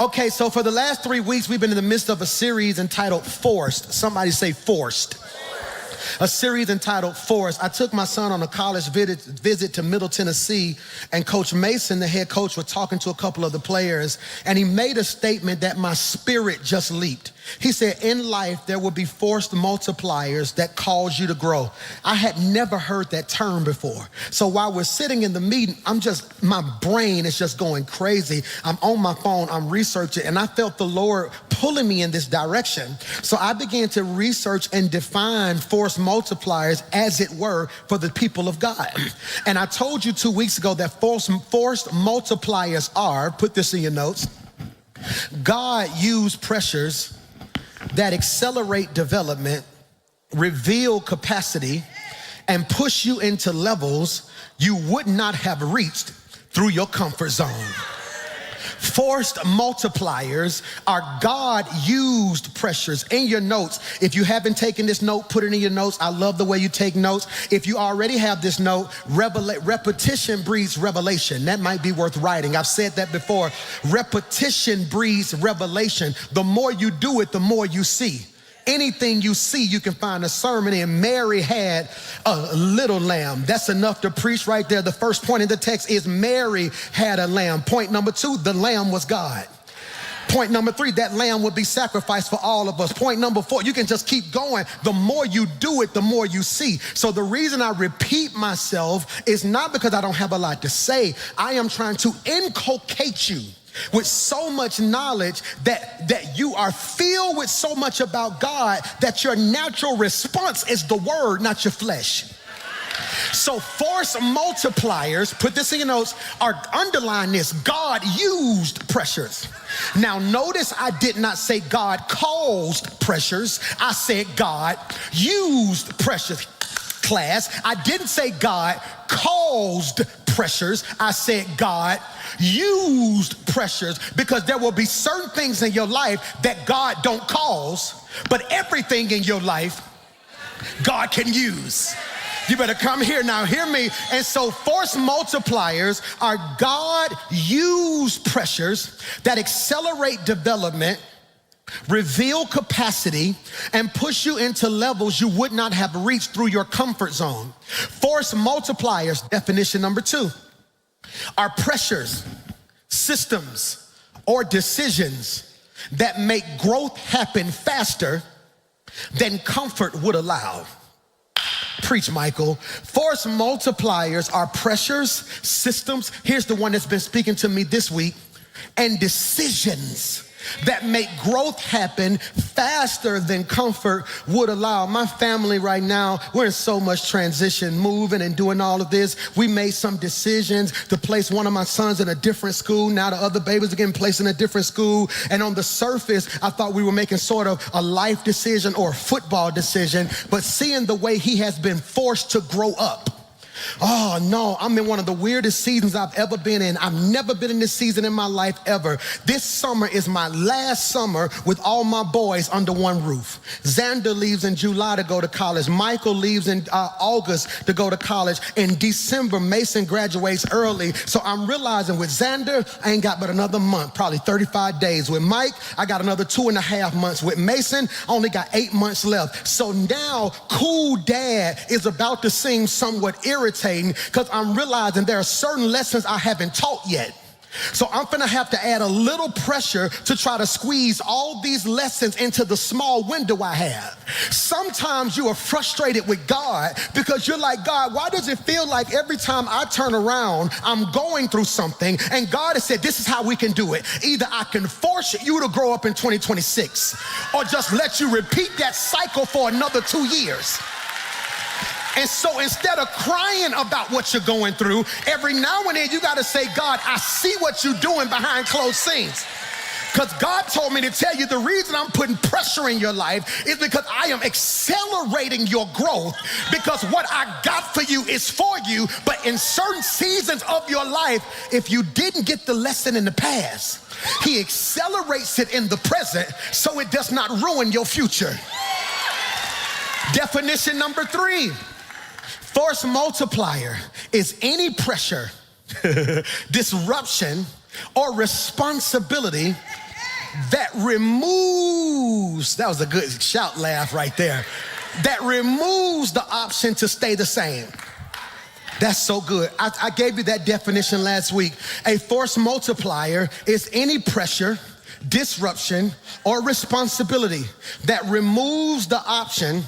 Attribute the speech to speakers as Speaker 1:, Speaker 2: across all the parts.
Speaker 1: Okay, so for the last 3 weeks, we've been in the midst of a series entitled Forced. Somebody say Forced. A series entitled Forced. I took my son on a college visit to Middle Tennessee, and Coach Mason, the head coach, was talking to a couple of the players, and he made a statement that my spirit just leaped. He said, in life, there will be forced multipliers that cause you to grow. I had never heard that term before. So while we're sitting in the meeting, my brain is just going crazy. I'm on my phone, I'm researching, and I felt the Lord pulling me in this direction. So I began to research and define forced multipliers, as it were, for the people of God. And I told you 2 weeks ago that forced multipliers are, put this in your notes, God used pressures that accelerate development, reveal capacity, and push you into levels you would not have reached through your comfort zone. Forced multipliers are God-used pressures. In your notes, if you haven't taken this note, put it in your notes. I love the way you take notes. If you already have this note, repetition breeds revelation. That might be worth writing. I've said that before. Repetition breeds revelation. The more you do it, the more you see. Anything you see, you can find a sermon in. Mary had a little lamb. That's enough to preach right there. The first point in the text is Mary had a lamb. Point number 2, the lamb was God. Point number 3, that lamb would be sacrificed for all of us. Point number 4, you can just keep going. The more you do it, the more you see. So the reason I repeat myself is not because I don't have a lot to say. I am trying to inculcate you with so much knowledge that you are filled with so much about God that your natural response is the word, not your flesh. So force multipliers, put this in your notes, underline this, God used pressures. Now notice I did not say God caused pressures. I said God used pressures. Class, I didn't say God caused pressures. I said God used pressures, because there will be certain things in your life that God don't cause, but everything in your life God can use. You better come here now, hear me. And so force multipliers are God-used pressures that accelerate development, reveal capacity, and push you into levels you would not have reached through your comfort zone. Force multipliers, definition number 2, are pressures, systems, or decisions that make growth happen faster than comfort would allow. Preach, Michael. Force multipliers are pressures, systems, here's the one that's been speaking to me this week, and decisions that make growth happen faster than comfort would allow. My family right now, we're in so much transition, moving and doing all of this. We made some decisions to place one of my sons in a different school. Now the other babies are getting placed in a different school. And on the surface, I thought we were making sort of a life decision or a football decision, but seeing the way he has been forced to grow up. Oh no, I'm in one of the weirdest seasons I've ever been in. I've never been in this season in my life ever. This summer is my last summer with all my boys under one roof. Xander leaves in July to go to college. Michael leaves in August to go to college. In December, Mason graduates early. So I'm realizing with Xander, I ain't got but another month, probably 35 days. With Mike, I got another 2.5 months. With Mason, I only got 8 months left. So now, cool dad is about to seem somewhat irritating, because I'm realizing there are certain lessons I haven't taught yet. So I'm gonna have to add a little pressure to try to squeeze all these lessons into the small window I have. Sometimes you are frustrated with God because you're like, God, why does it feel like every time I turn around, I'm going through something? And God has said, this is how we can do it. Either I can force you to grow up in 2026 or just let you repeat that cycle for another 2 years. And so instead of crying about what you're going through, every now and then you got to say, God, I see what you're doing behind closed scenes. Because God told me to tell you the reason I'm putting pressure in your life is because I am accelerating your growth, because what I got for you is for you. But in certain seasons of your life, if you didn't get the lesson in the past, he accelerates it in the present so it does not ruin your future. Definition number 3. Force multiplier is any pressure, disruption, or responsibility that removes, that was a good shout laugh right there, that removes the option to stay the same. That's so good. I gave you that definition last week. A force multiplier is any pressure, disruption, or responsibility that removes the option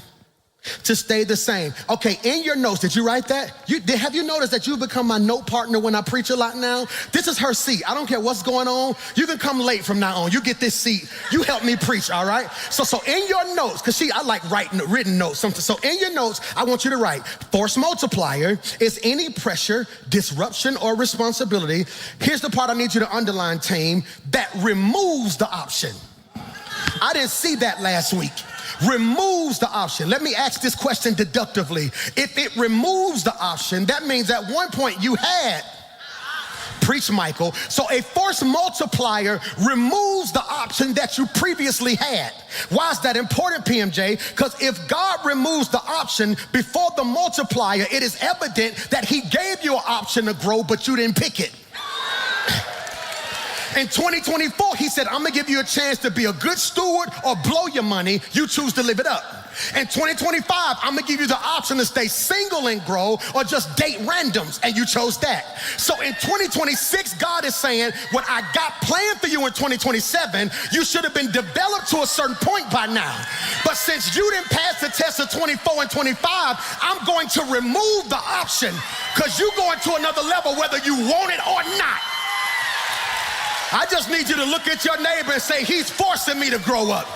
Speaker 1: to stay the same. Okay, in your notes, did you write that? Have you noticed that you've become my note partner when I preach a lot now? This is her seat. I don't care what's going on. You can come late from now on. You get this seat. You help me preach, all right? So in your notes, because I like written notes. So in your notes, I want you to write, force multiplier is any pressure, disruption, or responsibility. Here's the part I need you to underline, team, that removes the option. I didn't see that last week. Removes the option. Let me ask this question deductively. If it removes the option, that means at one point you had. Preach, Michael. So a force multiplier removes the option that you previously had. Why is that important, PMJ? Because if God removes the option before the multiplier, it is evident that he gave you an option to grow, but you didn't pick it. In 2024, he said, I'm gonna give you a chance to be a good steward or blow your money. You choose to live it up. In 2025, I'm gonna give you the option to stay single and grow or just date randoms, and you chose that. So in 2026, God is saying, what I got planned for you in 2027, you should have been developed to a certain point by now. But since you didn't pass the test of 24 and 25, I'm going to remove the option because you're going to another level whether you want it or not. I just need you to look at your neighbor and say, he's forcing me to grow up.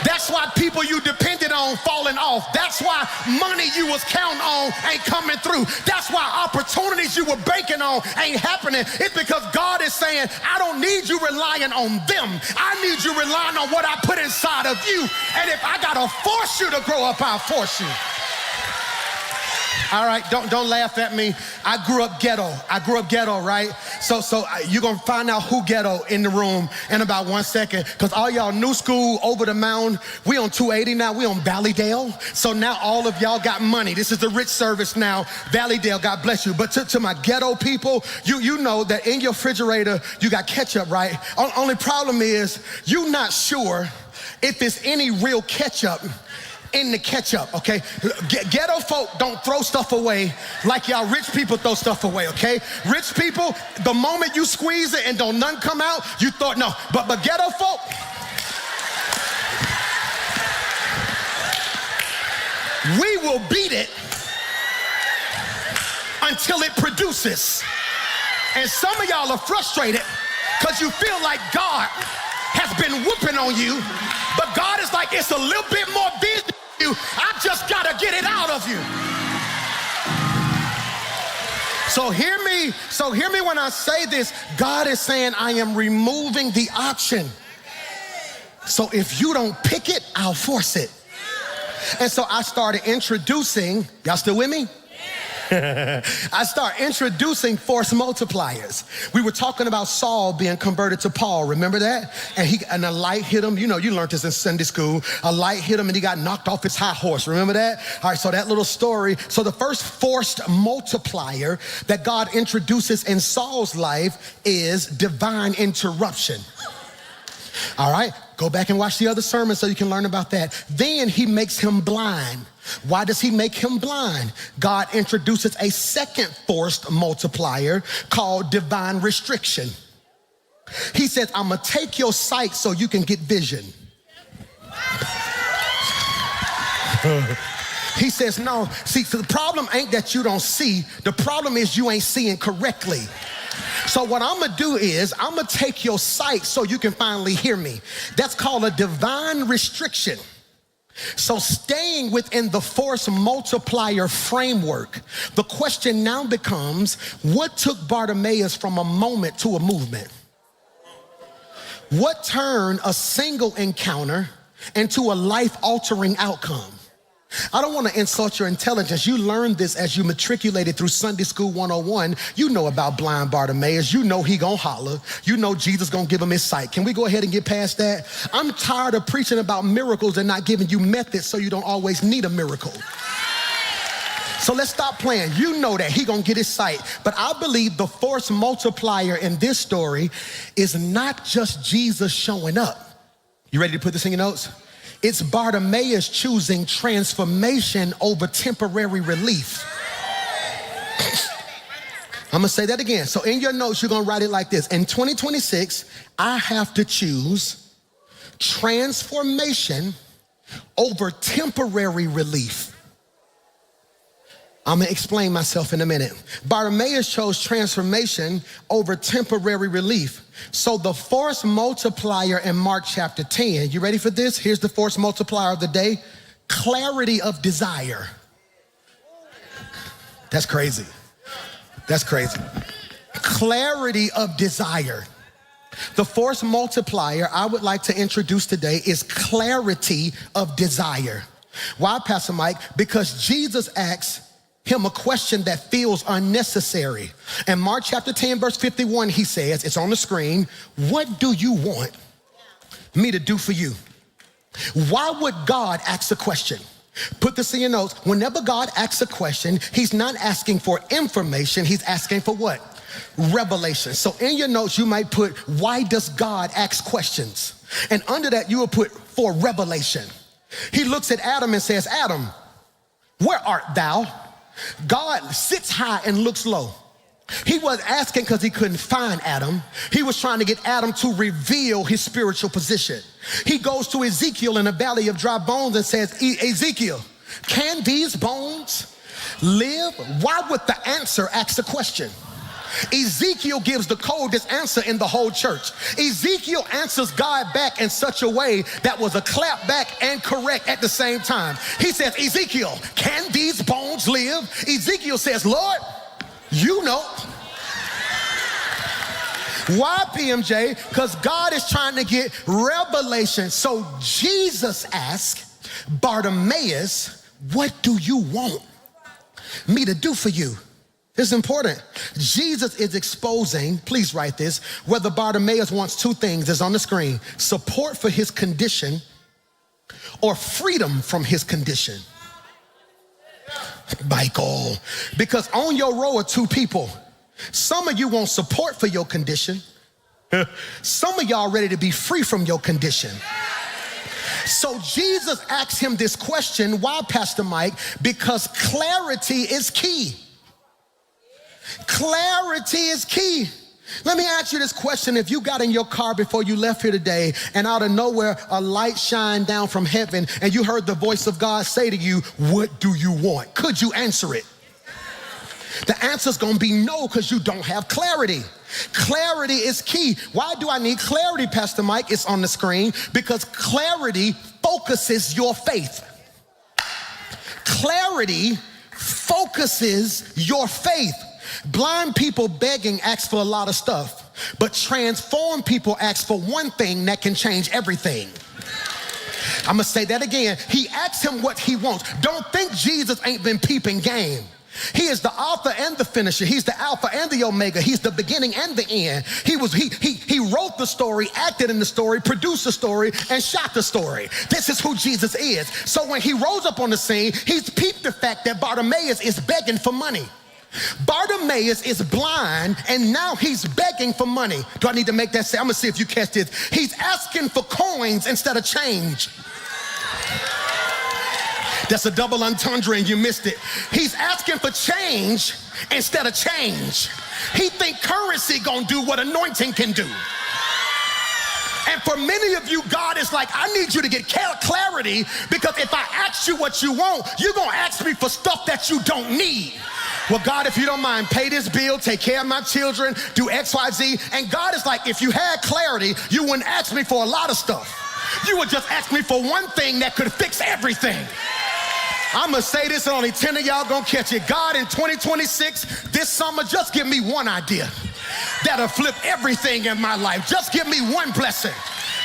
Speaker 1: That's why people you depended on falling off. That's why money you was counting on ain't coming through. That's why opportunities you were banking on ain't happening. It's because God is saying, I don't need you relying on them. I need you relying on what I put inside of you. And if I gotta force you to grow up, I'll force you. All right, don't laugh at me. I grew up ghetto, right? So you're gonna find out who ghetto in the room in about 1 second, because all y'all new school over the mountain, we on 280 now, we on Valleydale. So now all of y'all got money. This is the rich service now. Valleydale, God bless you. But to my ghetto people, you know that in your refrigerator, you got ketchup, right? Only problem is, you're not sure if there's any real ketchup in the ketchup, okay? Ghetto folk don't throw stuff away like y'all rich people throw stuff away, okay? Rich people, the moment you squeeze it and don't none come out, you thought no. But ghetto folk, we will beat it until it produces. And some of y'all are frustrated because you feel like God has been whooping on you, but God is like, it's a little bit more business. I just gotta get it out of you. So hear me when I say this. God is saying, I am removing the option. So if you don't pick it, I'll force it. And so I started introducing, y'all still with me? I start introducing force multipliers. We were talking about Saul being converted to Paul. Remember that? And a light hit him. You know, you learned this in Sunday school. A light hit him and he got knocked off his high horse. Remember that? All right, so that little story. So the first forced multiplier that God introduces in Saul's life is divine interruption. All right, go back and watch the other sermon so you can learn about that. Then he makes him blind. Why does he make him blind? God introduces a second forced multiplier called divine restriction. He says, I'm gonna take your sight so you can get vision. He says, no, see, so the problem ain't that you don't see, the problem is you ain't seeing correctly. So what I'm gonna do is, I'm gonna take your sight so you can finally hear me. That's called a divine restriction. So staying within the force multiplier framework, the question now becomes, what took Bartimaeus from a moment to a movement? What turned a single encounter into a life-altering outcome? I don't want to insult your intelligence. You learned this as you matriculated through Sunday School 101. You know about blind Bartimaeus. You know he gonna holler. You know Jesus gonna give him his sight. Can we go ahead and get past that? I'm tired of preaching about miracles and not giving you methods so you don't always need a miracle. So let's stop playing. You know that he gonna get his sight. But I believe the force multiplier in this story is not just Jesus showing up. You ready to put this in your notes? It's Bartimaeus choosing transformation over temporary relief. I'm gonna say that again. So in your notes, you're gonna write it like this. In 2026, I have to choose transformation over temporary relief. I'm gonna explain myself in a minute. Bartimaeus chose transformation over temporary relief. So the force multiplier in Mark chapter 10, you ready for this? Here's the force multiplier of the day. Clarity of desire. That's crazy. That's crazy. Clarity of desire. The force multiplier I would like to introduce today is clarity of desire. Why, Pastor Mike? Because Jesus asks him a question that feels unnecessary. In Mark chapter 10, verse 51, he says, it's on the screen, what do you want me to do for you? Why would God ask a question? Put this in your notes. Whenever God asks a question, he's not asking for information, he's asking for what? Revelation. So in your notes, you might put, why does God ask questions? And under that, you will put, for revelation. He looks at Adam and says, Adam, where art thou? God sits high and looks low. He was asking because he couldn't find Adam. He was trying to get Adam to reveal his spiritual position. He goes to Ezekiel in the valley of dry bones and says, Ezekiel, can these bones live? Why would the answer ask the question? Ezekiel gives the coldest answer in the whole church. Ezekiel answers God back in such a way that was a clap back and correct at the same time. He says, Ezekiel, can these bones live? Ezekiel says, Lord, you know. Why, PMJ? Because God is trying to get revelation. So Jesus asked Bartimaeus, what do you want me to do for you? It's important. Jesus is exposing, please write this, whether Bartimaeus wants two things, is on the screen: support for his condition or freedom from his condition. Michael, because on your row are two people. Some of you want support for your condition. Some of y'all ready to be free from your condition. So Jesus asked him this question. Why, Pastor Mike? Because clarity is key. Clarity is key. Let me ask you this question. If you got in your car before you left here today and out of nowhere a light shined down from heaven and you heard the voice of God say to you, what do you want? Could you answer it? The answer's gonna be no, because you don't have clarity. Clarity is key. Why do I need clarity, Pastor Mike? It's on the screen. Because clarity focuses your faith. Clarity focuses your faith. Blind people begging ask for a lot of stuff, but transformed people ask for one thing that can change everything. I'm gonna say that again. He asked him what he wants. Don't think Jesus ain't been peeping game. He is the author and the finisher. He's the Alpha and the Omega. He's the beginning and the end. He wrote the story, acted in the story, produced the story, and shot the story. This is who Jesus is. So when he rose up on the scene, he's peeped the fact that Bartimaeus is begging for money. Bartimaeus is blind and now he's begging for money. Do I need to make that say? I'm gonna see if you catch this. He's asking for coins instead of change. That's a double entendre and you missed it. He's asking for change instead of change. He think currency gonna do what anointing can do. And for many of you, God is like, I need you to get clarity, because if I ask you what you want, you're gonna ask me for stuff that you don't need. Well, God, if you don't mind, pay this bill, take care of my children, do X, Y, Z. And God is like, if you had clarity, you wouldn't ask me for a lot of stuff. You would just ask me for one thing that could fix everything. I'm gonna say this and only 10 of y'all gonna catch it. God, in 2026, this summer, just give me one idea that'll flip everything in my life. Just give me one blessing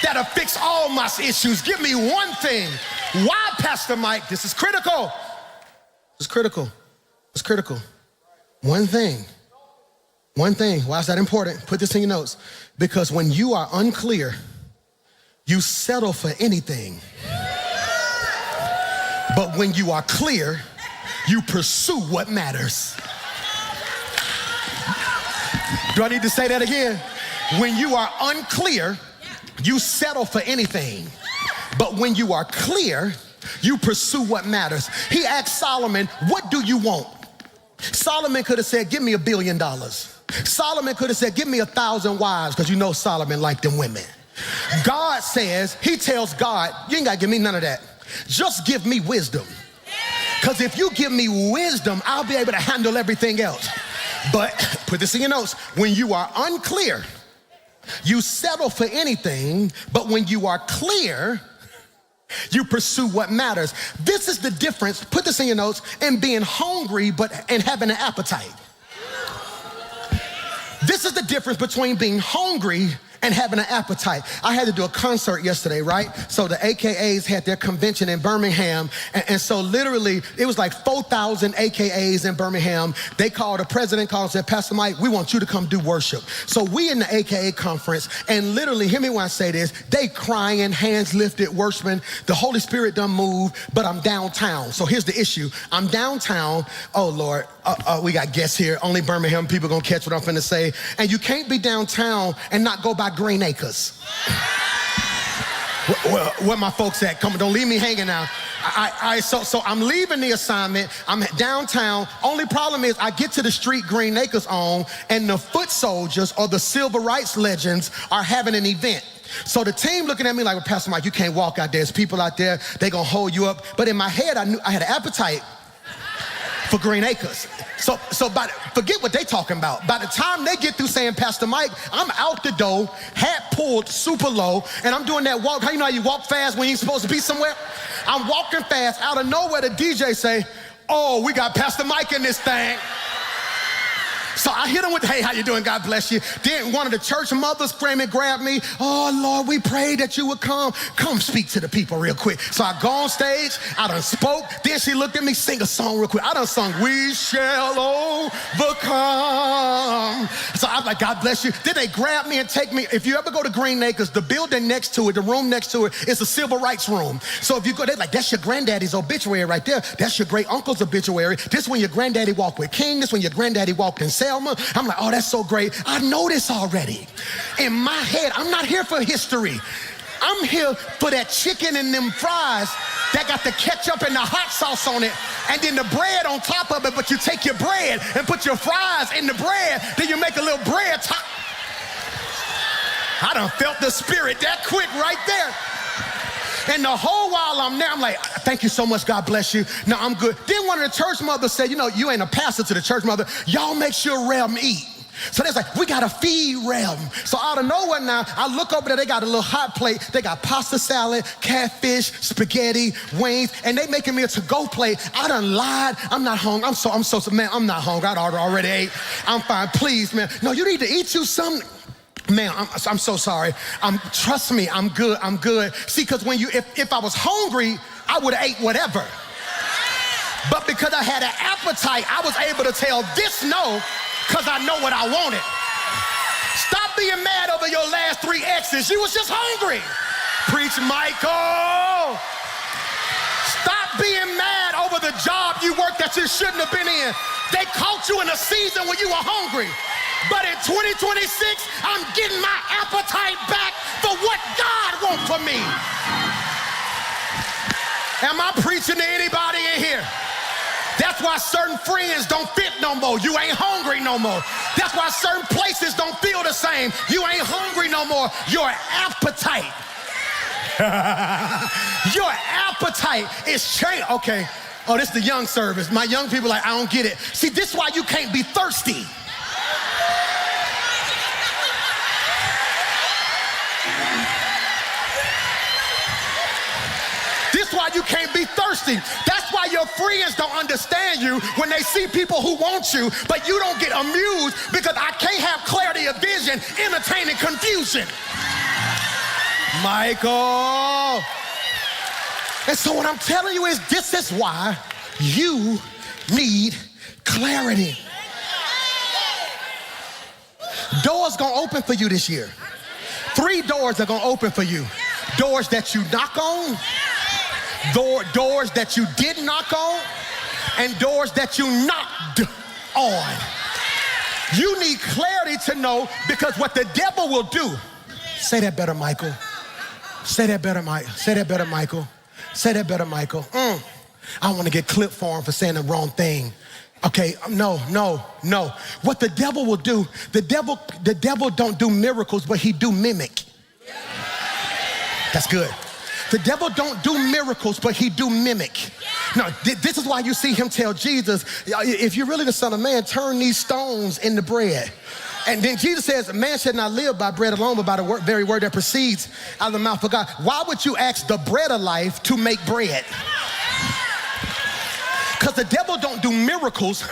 Speaker 1: that'll fix all my issues. Give me one thing. Why, Pastor Mike? This is critical. It's critical. It's critical. One thing. One thing. Why is that important? Put this in your notes. Because when you are unclear, you settle for anything. But when you are clear, you pursue what matters. Do I need to say that again? When you are unclear, you settle for anything. But when you are clear, you pursue what matters. He asked Solomon, what do you want? Solomon could have said, give me $1 billion. Solomon could have said, give me 1,000 wives, because you know Solomon liked them women. God says, he tells God, you ain't got to give me none of that. Just give me wisdom. Because if you give me wisdom, I'll be able to handle everything else. But put this in your notes. When you are unclear, you settle for anything. But when you are clear, you pursue what matters. This is the difference, put this in your notes, in being hungry and having an appetite. This is the difference between being hungry and having an appetite. I had to do a concert yesterday, right? So the AKAs had their convention in Birmingham. And so literally, it was like 4,000 AKAs in Birmingham. The president called and said, Pastor Mike, we want you to come do worship. So we in the AKA conference, and literally, hear me when I say this, they crying, hands lifted, worshiping. The Holy Spirit done moved, but I'm downtown. So here's the issue. I'm downtown. Oh, Lord, we got guests here. Only Birmingham people gonna catch what I'm finna say. And you can't be downtown and not go by Green Acres. Where my folks at? Come on, don't leave me hanging now. So I'm leaving the assignment. I'm downtown. Only problem is I get to the street Green Acres on, and the foot soldiers or the civil rights legends are having an event. So the team looking at me like, well, Pastor Mike, you can't walk out there. There's people out there. They gonna hold you up. But in my head, I knew I had an appetite for Green Acres. So forget what they talking about. By the time they get through saying, Pastor Mike, I'm out the door, hat pulled super low, and I'm doing that walk. How you know how you walk fast when you're supposed to be somewhere? I'm walking fast. Out of nowhere, the DJ say, oh, we got Pastor Mike in this thing. So I hit him with, hey, how you doing? God bless you. Then one of the church mothers came and grabbed me. Oh, Lord, we prayed that you would come. Come speak to the people real quick. So I go on stage. I done spoke. Then she looked at me, sing a song real quick. I done sung, we shall overcome. So I'm like, God bless you. Then they grab me and take me. If you ever go to Green Acres, the building next to it, the room next to it, is a civil rights room. So if you go, they're like, that's your granddaddy's obituary right there. That's your great uncle's obituary. This when your granddaddy walked with King. This when your granddaddy walked in Selma. I'm like, oh, that's so great. I know this already. In my head, I'm not here for history. I'm here for that chicken and them fries that got the ketchup and the hot sauce on it, and then the bread on top of it, but you take your bread and put your fries in the bread, then you make a little bread top. I done felt the spirit that quick right there. And the whole while I'm there, I'm like, thank you so much, God bless you. No, I'm good. Then one of the church mothers said, you know, you ain't a pastor to the church mother. Y'all make sure Rem eat. So they're like, we gotta feed Rem. So out of nowhere now, I look over there, they got a little hot plate. They got pasta salad, catfish, spaghetti, wings, and they making me a to-go plate. I done lied. I'm not hungry. I'm so, man, I'm not hungry. I already ate. I'm fine. Please, man. No, you need to eat you something. Man, I'm so sorry. Trust me, I'm good. I'm good. See, because when if I was hungry, I would have ate whatever. But because I had an appetite, I was able to tell this no, because I know what I wanted. Stop being mad over your last 3 exes. You was just hungry. Preach, Michael. Stop being mad over the job you worked that you shouldn't have been in. They caught you in a season when you were hungry. But in 2026, I'm getting my appetite back for what God wants for me. Am I preaching to anybody in here? That's why certain friends don't fit no more. You ain't hungry no more. That's why certain places don't feel the same. You ain't hungry no more. Your appetite. Your appetite is changed. Okay. Oh, this is the young service. My young people are like, I don't get it. See, this is why you can't be thirsty. This is why you can't be thirsty. That's why your friends don't understand you when they see people who want you, but you don't get amused because I can't have clarity of vision entertaining confusion. Michael. And so what I'm telling you is this is why you need clarity. Doors gonna open for you this year. 3 doors are gonna open for you. Doors that you knock on, doors that you did knock on, and doors that you knocked on. You need clarity to know, because what the devil will do, say that better, Michael. Say that better, Mike. Say that better, Michael. Say that better, Michael. I want to get clipped for him for saying the wrong thing. Okay, no. What the devil will do, the devil don't do miracles, but he do mimic. That's good. The devil don't do miracles, but he do mimic. No, this is why you see him tell Jesus, if you're really the Son of Man, turn these stones into bread. And then Jesus says, man should not live by bread alone, but by the very word that proceeds out of the mouth of God. Why would you ask the bread of life to make bread? Because the devil don't do miracles,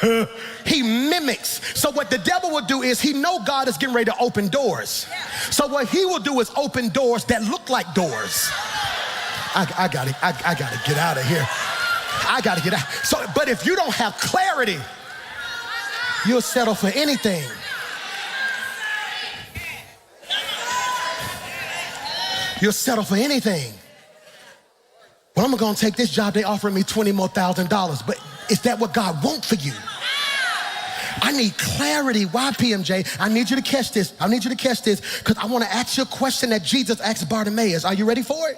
Speaker 1: he mimics. So what the devil will do is he know God is getting ready to open doors. So what he will do is open doors that look like doors. I gotta get out of here. I gotta get out. So, but if you don't have clarity, you'll settle for anything. You'll settle for anything. Well, I'm gonna take this job. They offering me $20,000 more. But is that what God wants for you? I need clarity. Why, PMJ? I need you to catch this. I need you to catch this because I want to ask you a question that Jesus asked Bartimaeus. Are you ready for it?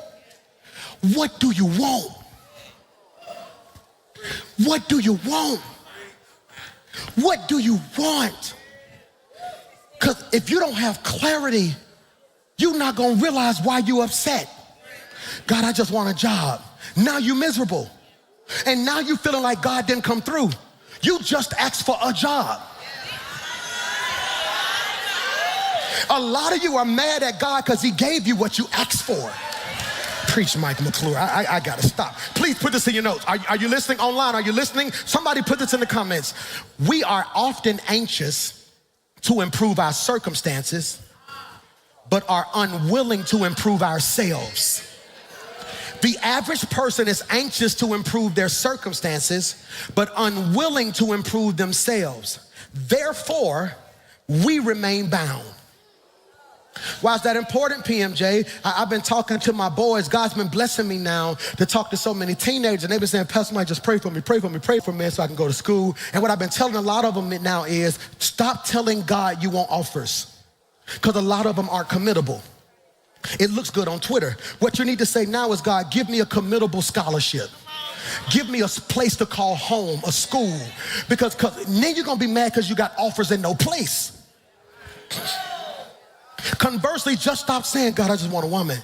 Speaker 1: What do you want? What do you want? What do you want? Because if you don't have clarity, you're not going to realize why you're upset. God, I just want a job. Now you're miserable. And now you're feeling like God didn't come through. You just asked for a job. A lot of you are mad at God because he gave you what you asked for. Preach, Mike McClure. I got to stop. Please put this in your notes. Are you listening online? Are you listening? Somebody put this in the comments. We are often anxious to improve our circumstances, but are unwilling to improve ourselves. The average person is anxious to improve their circumstances, but unwilling to improve themselves. Therefore, we remain bound. Why is that important, PMJ? I've been talking to my boys. God's been blessing me now to talk to so many teenagers. And they've been saying, Pastor Mike, just pray for me, pray for me, pray for me so I can go to school. And what I've been telling a lot of them now is stop telling God you want offers, because a lot of them aren't committable. It looks good on Twitter. What you need to say now is, God, give me a committable scholarship. Give me a place to call home, a school. Because then you're going to be mad because you got offers in no place. Conversely, just stop saying, God, I just want a woman.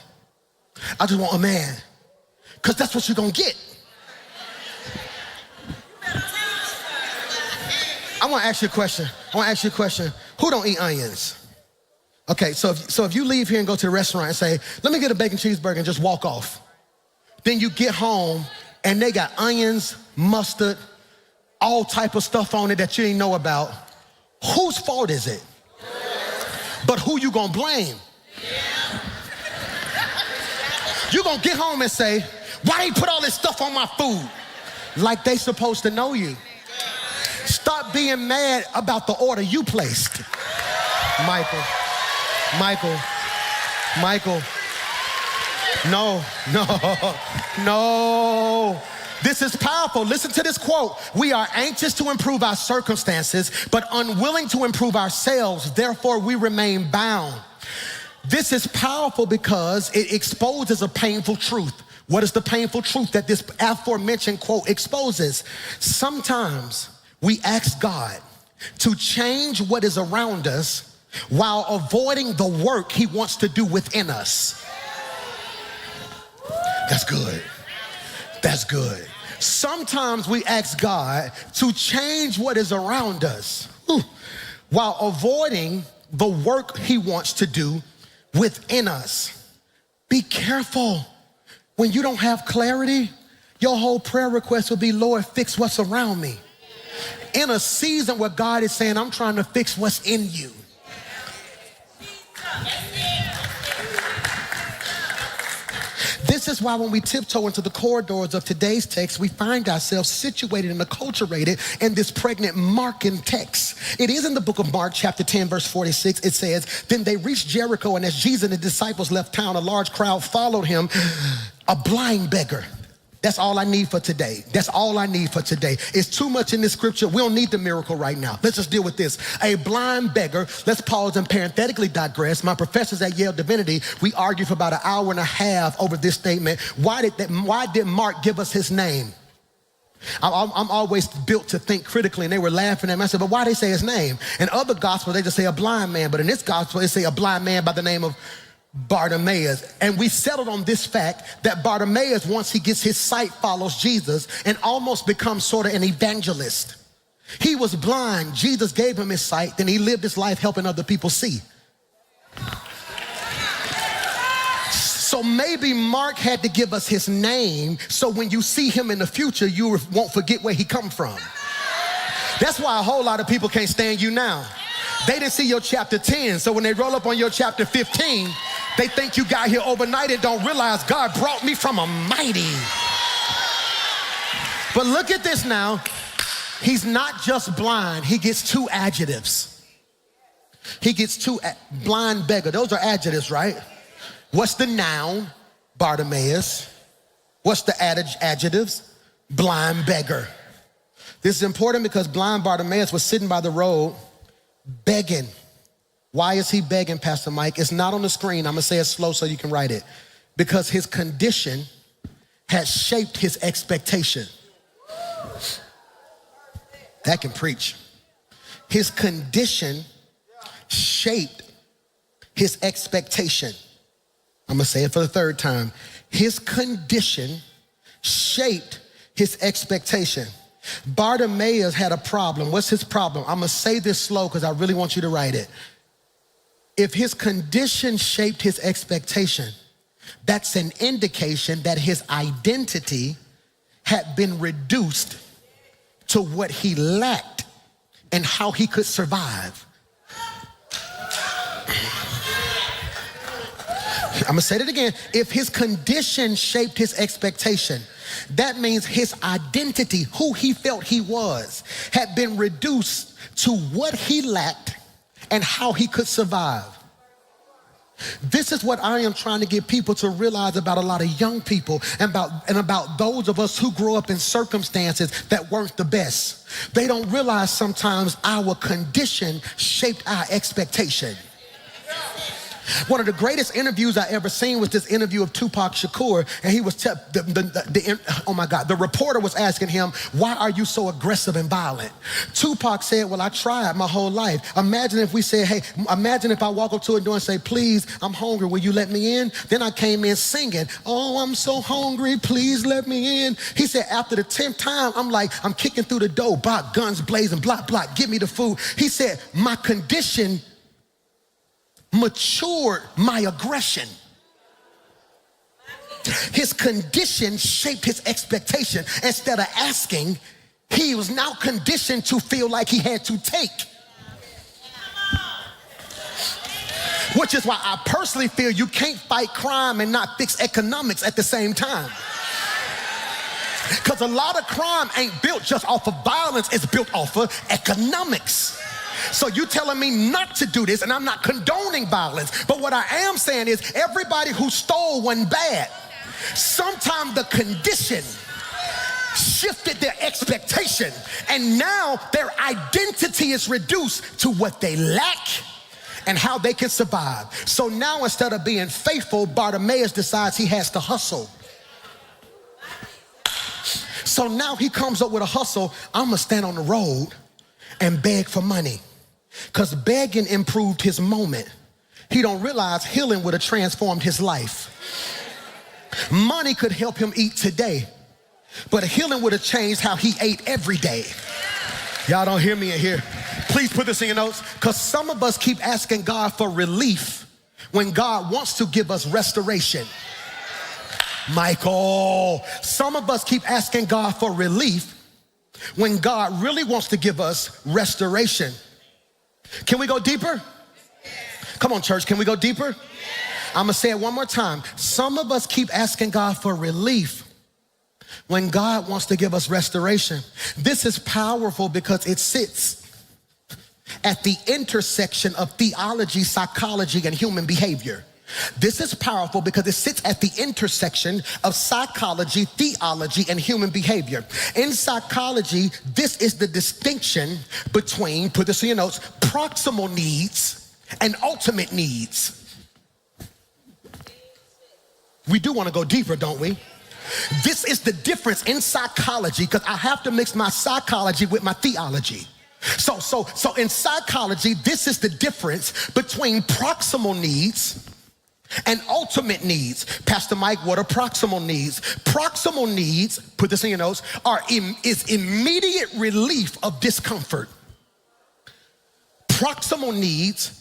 Speaker 1: I just want a man. Because that's what you're going to get. I want to ask you a question. Who don't eat onions? Okay, so if you leave here and go to the restaurant and say, let me get a bacon cheeseburger and just walk off. Then you get home and they got onions, mustard, all type of stuff on it that you didn't know about. Whose fault is it? But who you gonna blame? You gonna get home and say, why you put all this stuff on my food? Like they supposed to know you. Stop being mad about the order you placed. Michael. No. This is powerful. Listen to this quote. We are anxious to improve our circumstances, but unwilling to improve ourselves. Therefore, we remain bound. This is powerful because it exposes a painful truth. What is the painful truth that this aforementioned quote exposes? Sometimes we ask God to change what is around us while avoiding the work he wants to do within us. That's good. That's good. Sometimes we ask God to change what is around us while avoiding the work he wants to do within us. Be careful. When you don't have clarity, your whole prayer request will be, Lord, fix what's around me. In a season where God is saying, I'm trying to fix what's in you. This is why when we tiptoe into the corridors of today's text, we find ourselves situated and acculturated in this pregnant Markan text. It is in the book of Mark, chapter 10, verse 46. It says, then they reached Jericho, and as Jesus and the disciples left town, a large crowd followed him, a blind beggar. That's all I need for today. That's all I need for today. It's too much in this scripture. We don't need the miracle right now. Let's just deal with this. A blind beggar, let's pause and parenthetically digress. My professors at Yale Divinity, we argued for about an hour and a half over this statement. Why did Mark give us his name? I'm always built to think critically, and they were laughing at me. I said, but why they say his name? In other gospels, they just say a blind man, but in this gospel, they say a blind man by the name of Bartimaeus. And we settled on this fact that Bartimaeus, once he gets his sight, follows Jesus and almost becomes sort of an evangelist. He was blind. Jesus gave him his sight. Then he lived his life helping other people see. So maybe Mark had to give us his name so when you see him in the future, you won't forget where he come from. That's why a whole lot of people can't stand you now. They didn't see your chapter 10, so when they roll up on your chapter 15, they think you got here overnight and don't realize God brought me from a mighty. But look at this now. He's not just blind, he gets two adjectives. He gets two, blind beggar, those are adjectives, right? What's the noun? Bartimaeus. What's the adjectives? Blind beggar. This is important because blind Bartimaeus was sitting by the road begging. Why is he begging, Pastor Mike? It's not on the screen. I'm gonna say it slow so you can write it. Because his condition had shaped his expectation. That can preach. His condition shaped his expectation. I'm gonna say it for the third time. His condition shaped his expectation. Bartimaeus had a problem. What's his problem? I'm gonna say this slow because I really want you to write it. If his condition shaped his expectation, that's an indication that his identity had been reduced to what he lacked and how he could survive. I'm gonna say it again. If his condition shaped his expectation, that means his identity, who he felt he was, had been reduced to what he lacked and how he could survive. This is what I am trying to get people to realize about a lot of young people and about those of us who grew up in circumstances that weren't the best. They don't realize sometimes our condition shaped our expectation. One of the greatest interviews I ever seen was this interview of Tupac Shakur, and he was oh my God, the reporter was asking him, why are you so aggressive and violent? Tupac said, well, I tried my whole life. Imagine if we said, hey, imagine if I walk up to a door and say, please, I'm hungry, will you let me in? Then I came in singing, oh, I'm so hungry, please let me in. He said, after the 10th time, I'm kicking through the door, bop, guns blazing, block, block, give me the food. He said, my condition matured my aggression. His condition shaped his expectation. Instead of asking, he was now conditioned to feel like he had to take. Which is why I personally feel you can't fight crime and not fix economics at the same time. Because a lot of crime ain't built just off of violence, it's built off of economics. So you telling me not to do this, and I'm not condoning violence, but what I am saying is everybody who stole wasn't bad. Sometimes the condition shifted their expectation, and now their identity is reduced to what they lack and how they can survive. So now instead of being faithful, Bartimaeus decides he has to hustle. So now he comes up with a hustle. I'm gonna stand on the road and beg for money. Because begging improved his moment. He don't realize healing would have transformed his life. Money could help him eat today, but healing would have changed how he ate every day. Y'all don't hear me in here. Please put this in your notes, because some of us keep asking God for relief when God wants to give us restoration. Michael, some of us keep asking God for relief when God really wants to give us restoration. Can we go deeper? Come on, church, can we go deeper? I'm gonna say it one more time. Some of us keep asking God for relief when God wants to give us restoration. This is powerful because it sits at the intersection of theology, psychology, and human behavior. This is powerful because it sits at the intersection of psychology, theology, and human behavior. In psychology, this is the distinction between, put this in your notes, proximal needs and ultimate needs. We do want to go deeper, don't we? This is the difference in psychology, because I have to mix my psychology with my theology. So in psychology, this is the difference between proximal needs and ultimate needs. Pastor Mike, what are proximal needs? Proximal needs, put this in your notes, is immediate relief of discomfort. Proximal needs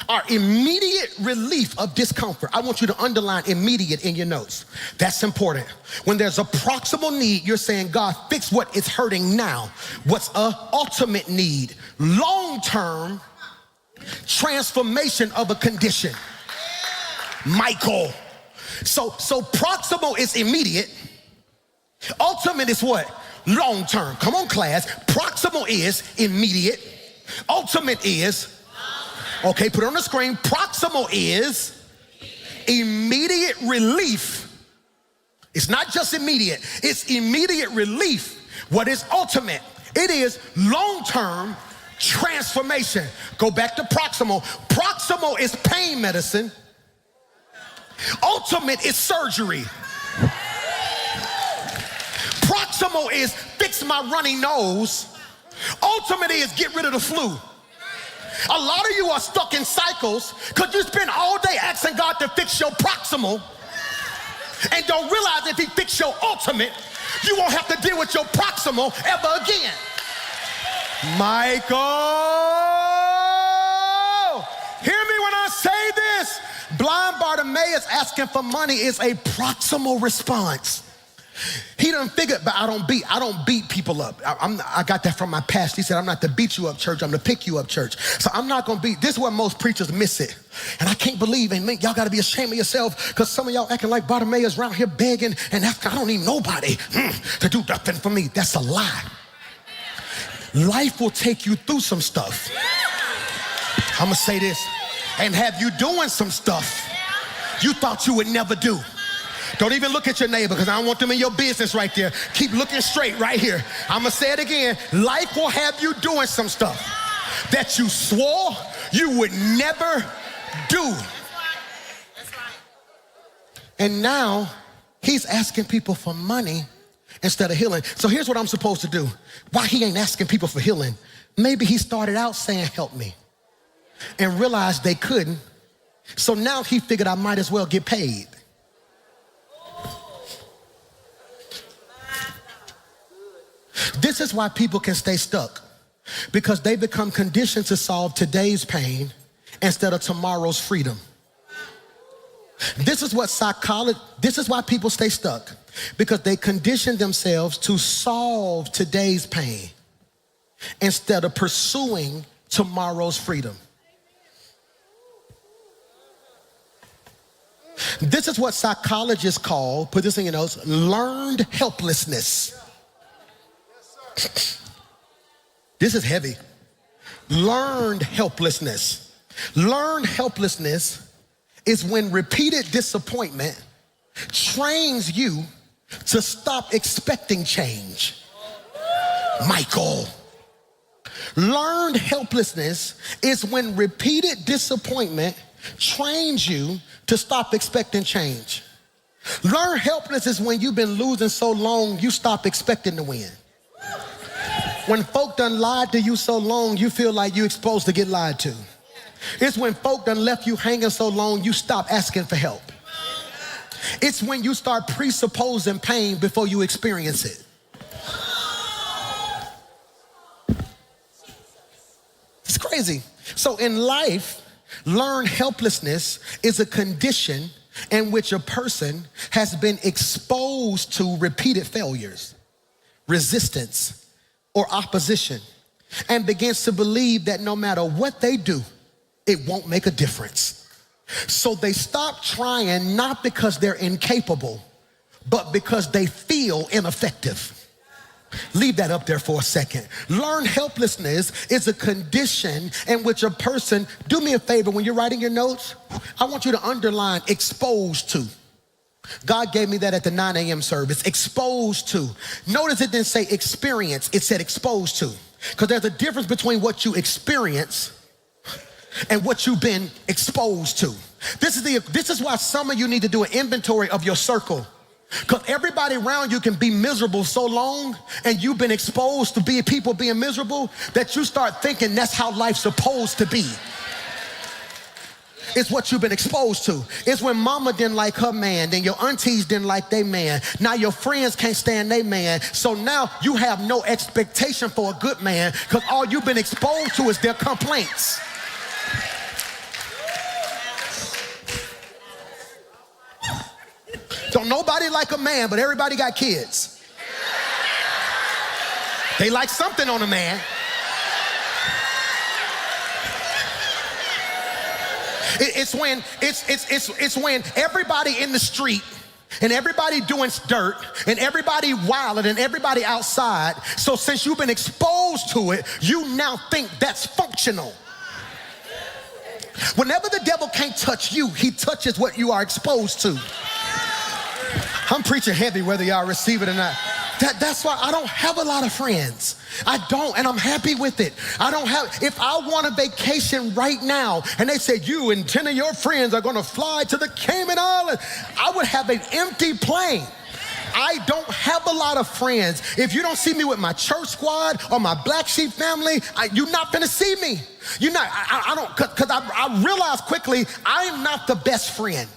Speaker 1: are immediate relief of discomfort. I want you to underline immediate in your notes. That's important. When there's a proximal need, you're saying, God, fix what is hurting now. What's a ultimate need? Long-term transformation of a condition. Michael. So proximal is immediate. Ultimate is what? Long term. Come on, class. Proximal is immediate. Ultimate is, okay, put it on the screen. Proximal is immediate relief. It's not just immediate, it's immediate relief. What is ultimate? It is long-term transformation. Go back to proximal. Proximal is pain medicine. Ultimate is surgery. Proximal is fix my runny nose. Ultimate is get rid of the flu. A lot of you are stuck in cycles because you spend all day asking God to fix your proximal and don't realize if he fixed your ultimate, you won't have to deal with your proximal ever again. Michael, hear me when I say this. Blind Bartimaeus asking for money is a proximal response. He done figured, but I don't beat people up. I got that from my past. He said, I'm not to beat you up, church. I'm to pick you up, church. So I'm not going to beat. This is where most preachers miss it. And I can't believe, and man, y'all got to be ashamed of yourself because some of y'all acting like Bartimaeus around here begging and asking, I don't need nobody to do nothing for me. That's a lie. Life will take you through some stuff. I'm going to say this. And have you doing some stuff you thought you would never do. Don't even look at your neighbor because I don't want them in your business right there. Keep looking straight right here. I'm going to say it again. Life will have you doing some stuff that you swore you would never do. That's right. And now he's asking people for money instead of healing. So here's what I'm supposed to do. Why he ain't asking people for healing? Maybe he started out saying, help me, and realized they couldn't. So now he figured I might as well get paid. This is why people can stay stuck, because they become conditioned to solve today's pain instead of tomorrow's freedom. This is why people stay stuck, because they condition themselves to solve today's pain instead of pursuing tomorrow's freedom. This is what psychologists call, put this in your notes, learned helplessness. This is heavy. Learned helplessness. Learned helplessness is when repeated disappointment trains you to stop expecting change. Michael. Learned helplessness is when repeated disappointment trains you to stop expecting change. Learned helplessness is when you've been losing so long you stop expecting to win. When folk done lied to you so long, you feel like you're supposed to get lied to. It's when folk done left you hanging so long, you stop asking for help. It's when you start presupposing pain before you experience it. It's crazy. So in life, learned helplessness is a condition in which a person has been exposed to repeated failures, resistance, or opposition, and begins to believe that no matter what they do, it won't make a difference. So they stop trying, not because they're incapable, but because they feel ineffective. Leave that up there for a second. Learned helplessness is a condition in which a person, do me a favor, when you're writing your notes, I want you to underline exposed to. God gave me that at the 9 a.m. service, exposed to. Notice it didn't say experience, it said exposed to. Because there's a difference between what you experience and what you've been exposed to. This is why some of you need to do an inventory of your circle. Because everybody around you can be miserable so long, and you've been exposed to people being miserable, that you start thinking that's how life's supposed to be. It's what you've been exposed to. It's when mama didn't like her man, then your aunties didn't like their man. Now your friends can't stand their man. So now you have no expectation for a good man because all you've been exposed to is their complaints. Don't nobody like a man, but everybody got kids. They like something on a man. It's when everybody in the street and everybody doing dirt and everybody wilding and everybody outside. So since you've been exposed to it, you now think that's functional. Whenever the devil can't touch you, he touches what you are exposed to. I'm preaching heavy whether y'all receive it or not. That's why I don't have a lot of friends. I don't, and I'm happy with it. If I want a vacation right now and they said you and 10 of your friends are gonna fly to the Cayman Islands, I would have an empty plane. I don't have a lot of friends. If you don't see me with my church squad or my Black Sheep family, you're not gonna see me. You're not, because I realized quickly, I'm not the best friend.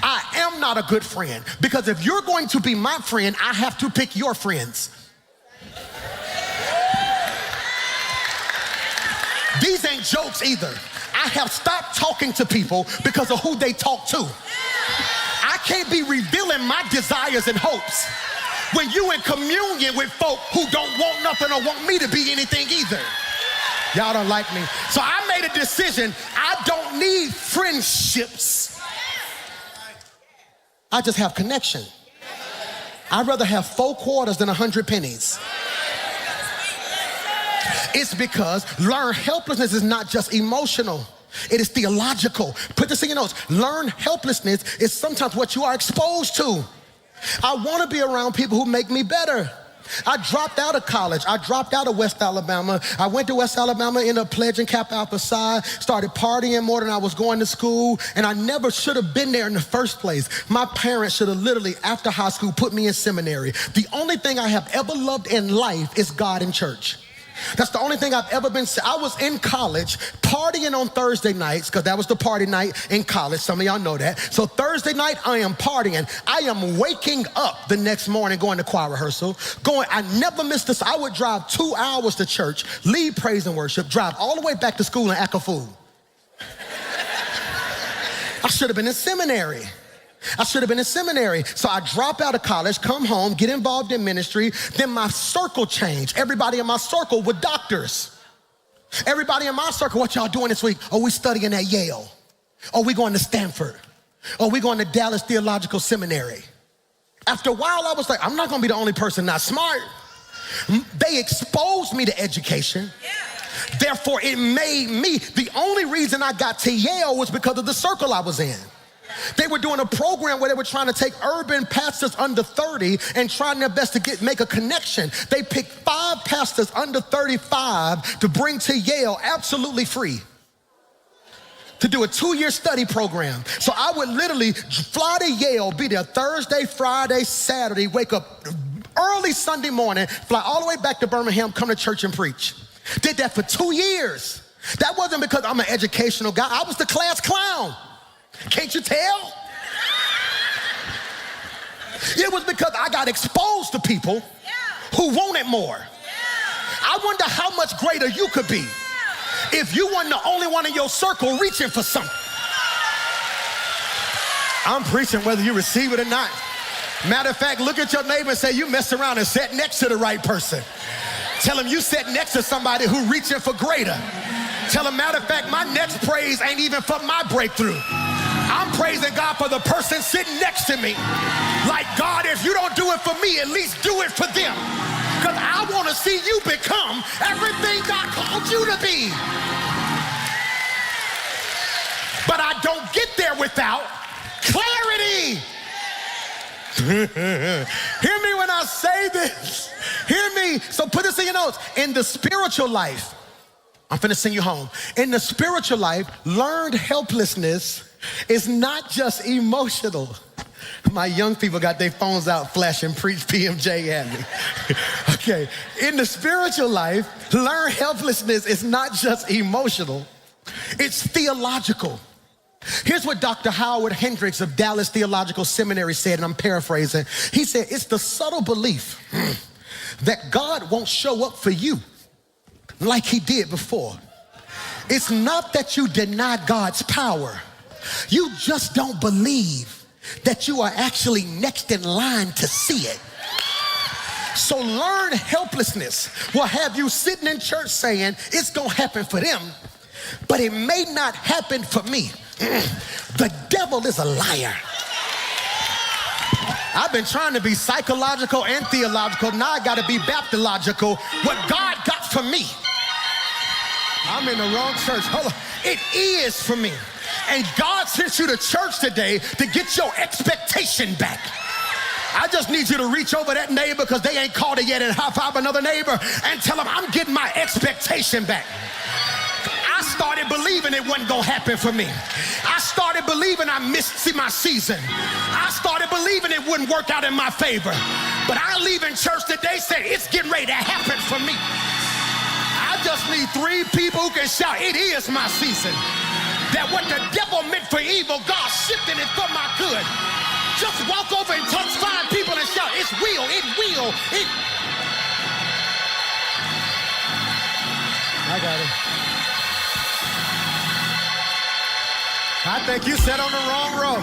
Speaker 1: I am not a good friend, because if you're going to be my friend, I have to pick your friends. These ain't jokes either. I have stopped talking to people because of who they talk to. I can't be revealing my desires and hopes when you in communion with folk who don't want nothing or want me to be anything either. Y'all don't like me. So I made a decision. I don't need friendships. I just have connection. I'd rather have 4 quarters than 100 pennies. It's because learned helplessness is not just emotional. It is theological. Put this in your notes. Learned helplessness is sometimes what you are exposed to. I want to be around people who make me better. I dropped out of college. I dropped out of West Alabama. I went to West Alabama, ended up pledging Kappa Alpha Psi, started partying more than I was going to school, and I never should have been there in the first place. My parents should have literally, after high school, put me in seminary. The only thing I have ever loved in life is God and church. That's the only thing I've ever been. I was in college partying on Thursday nights, because that was the party night in college. Some of y'all know that. So Thursday night, I am partying. I am waking up the next morning going to choir rehearsal. I never missed this. I would drive 2 hours to church, lead praise and worship, drive all the way back to school and act a fool. I should have been in seminary. So I drop out of college, come home, get involved in ministry. Then my circle changed. Everybody in my circle were doctors. Everybody in my circle, what y'all doing this week? Oh, we studying at Yale. Oh, we going to Stanford. Oh, we going to Dallas Theological Seminary. After a while, I was like, I'm not going to be the only person not smart. They exposed me to education. Therefore, it made me, the only reason I got to Yale was because of the circle I was in. They were doing a program where they were trying to take urban pastors under 30 and trying their best to make a connection. They picked 5 pastors under 35 to bring to Yale absolutely free, to do a 2-year study program. So I would literally fly to Yale, be there Thursday, Friday, Saturday, wake up early Sunday morning, fly all the way back to Birmingham, come to church and preach. Did that for 2 years. That wasn't because I'm an educational guy. I was the class clown. Can't you tell? It was because I got exposed to people who wanted more. I wonder how much greater you could be if you weren't the only one in your circle reaching for something. I'm preaching whether you receive it or not. Matter of fact, look at your neighbor and say, you mess around and sat next to the right person. Tell him you sat next to somebody who reaching for greater. Tell him, matter of fact, my next praise ain't even for my breakthrough. I'm praising God for the person sitting next to me. Like, God, if you don't do it it for me, at least do it for them. Because I want to see you become everything God called you to be. But I don't get there without clarity. Hear me when I say this. Hear me. So put this in your notes. In the spiritual life, I'm finna send you home. In the spiritual life, learned helplessness is not just emotional. My young people got their phones out flashing preach PMJ at me. Okay, in the spiritual life, learned helplessness is not just emotional, it's theological. Here's what Dr. Howard Hendricks of Dallas Theological Seminary said, and I'm paraphrasing. He said, it's the subtle belief that God won't show up for you like he did before. It's not that you deny God's power. You just don't believe that you are actually next in line to see it. So learned helplessness will have you sitting in church saying, it's gonna happen for them, but it may not happen for me. The devil is a liar. I've been trying to be psychological and theological. Now I gotta be baptological. What God got for me. I'm in the wrong church. Hold on. It is for me. And God sent you to church today to get your expectation back. I just need you to reach over that neighbor because they ain't called it yet and high five another neighbor and tell them I'm getting my expectation back. I started believing it wasn't gonna happen for me. I started believing I missed my season. I started believing it wouldn't work out in my favor. But I leave in church today saying it's getting ready to happen for me. I just need 3 people who can shout, it is my season. That what the devil meant for evil, God shifted it for my good. Just walk over and touch 5 people and shout, it will. I got it. I think you sat on the wrong row.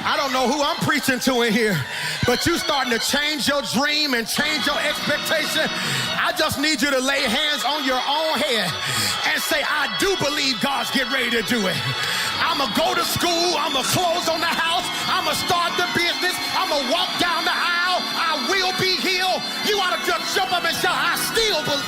Speaker 1: I don't know who I'm preaching to in here, but you starting to change your dream and change your expectation. I just need you to lay hands on your own head and say, I do believe God's getting ready to do it. I'm going to go to school. I'm going to close on the house. I'm going to start the business. I'm going to walk down the aisle. I will be healed. You ought to just jump up and shout, I still believe.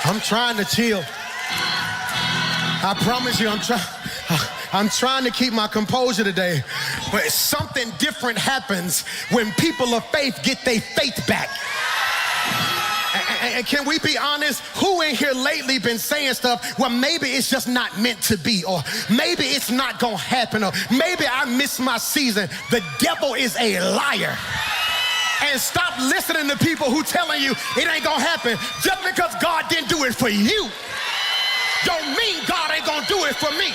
Speaker 1: I'm trying to chill. I promise you, I'm trying to keep my composure today. But something different happens when people of faith get their faith back. And can we be honest? Who in here lately been saying stuff, well, maybe it's just not meant to be, or maybe it's not gonna happen, or maybe I missed my season. The devil is a liar. And stop listening to people who telling you it ain't gonna happen. Just because God didn't do it for you, don't mean God ain't gonna do it for me.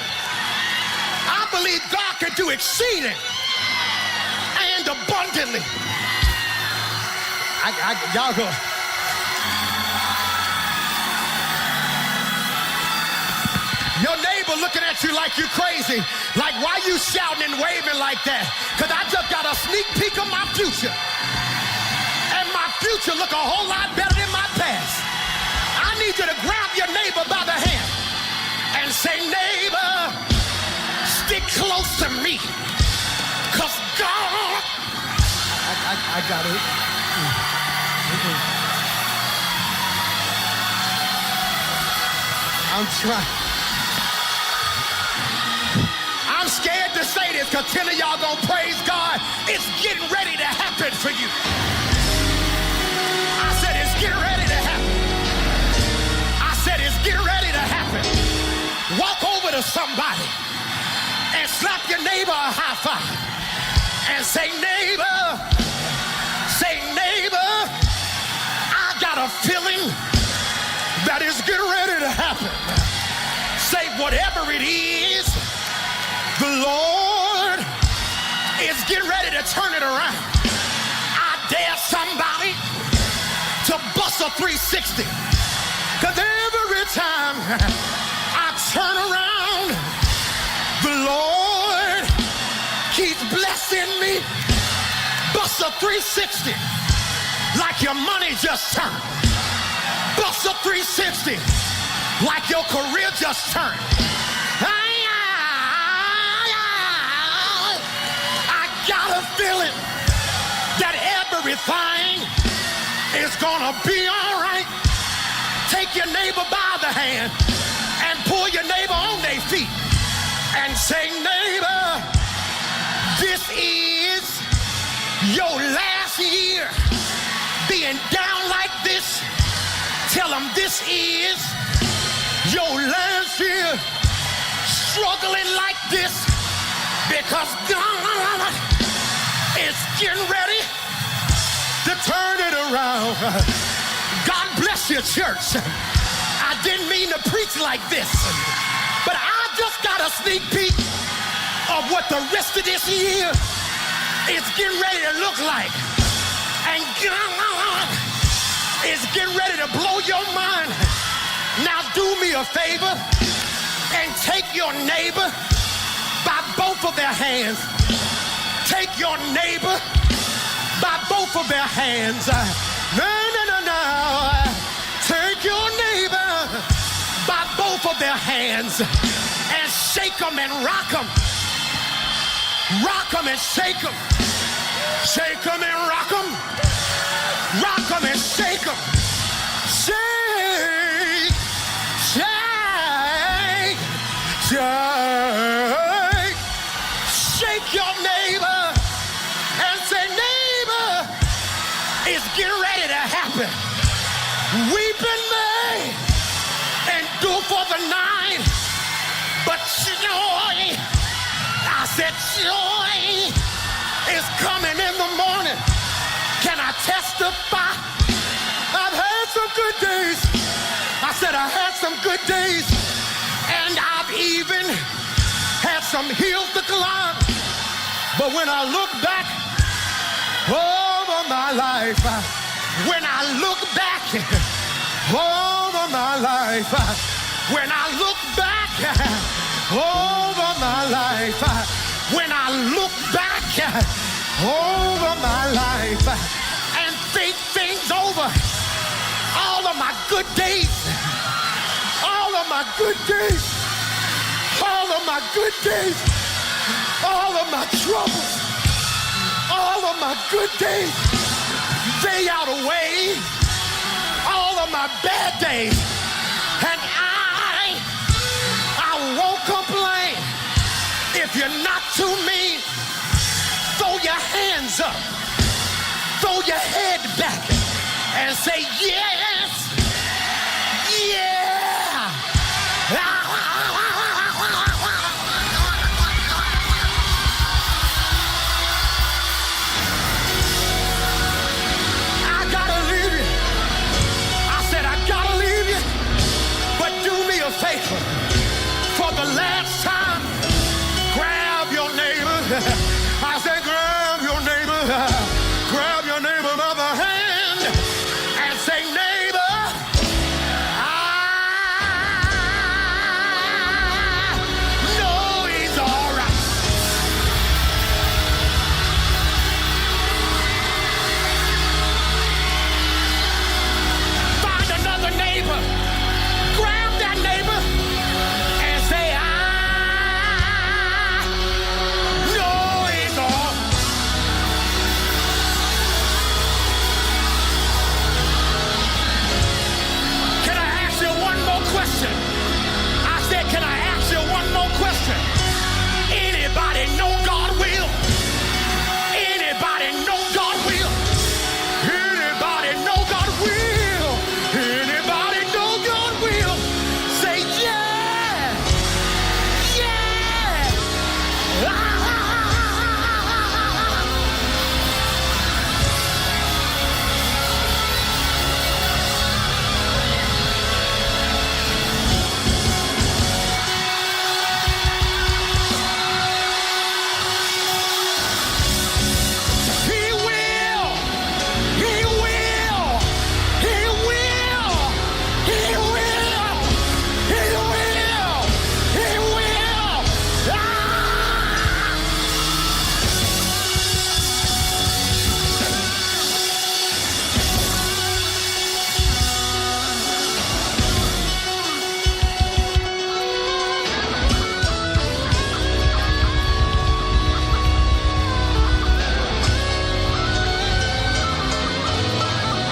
Speaker 1: I believe God can do exceeding and abundantly. Y'all go. Your neighbor looking at you like you crazy. Like, why you shouting and waving like that? Because I just got a sneak peek of my future. And my future look a whole lot better than my past. I need you to grab your neighbor by the hand and say, neighbor, stick close to me. Because God... I got it. I'm trying. I'm scared to say this because 10 of y'all gonna praise God. It's getting ready to happen for you. I said it's getting ready to happen. I said it's getting ready to happen. Walk over to somebody and slap your neighbor a high five and say, neighbor, I got a feeling that it's getting ready to happen. Say, whatever it is, the Lord is getting ready to turn it around. I dare somebody to bust a 360. Because every time I turn around, the Lord keeps blessing me. Bust a 360. like your money just turned. Bust a 360 like your career just turned. I got a feeling that everything is gonna be all right. Take your neighbor by the hand and pull your neighbor on their feet and say, neighbor, this is your last year being down like this. Tell them this is your last year struggling like this, because God is getting ready to turn it around. God bless your church. I didn't mean to preach like this, but I just got a sneak peek of what the rest of this year is getting ready to look like. And God is getting ready to blow your mind. Now do me a favor and take your neighbor by both of their hands. Take your neighbor by both of their hands. No. Take your neighbor by both of their hands and shake them and rock them. Rock them and shake them. Shake them and rock them. Rock them and shake them. Shake, shake, shake. Shake your neighbor and say, neighbor, it's getting ready to happen. Weeping may endure for the night, but joy, I said joy is coming in the morning. Can I testify? I've had some good days. I said I had some good days, and I've even had some hills to climb. But when I look back over my life, when I look back over my life, when I look back over my life, when I look back over my life and think things over, all of my good days, all of my good days, all of my good days, all of my troubles, all of my good days, they outweigh all of my bad days. And I won't complain. If you're not too mean, throw your hands up, throw your head back and say, yes, yeah. Favor for the last time, grab your neighbor. I said, grab your neighbor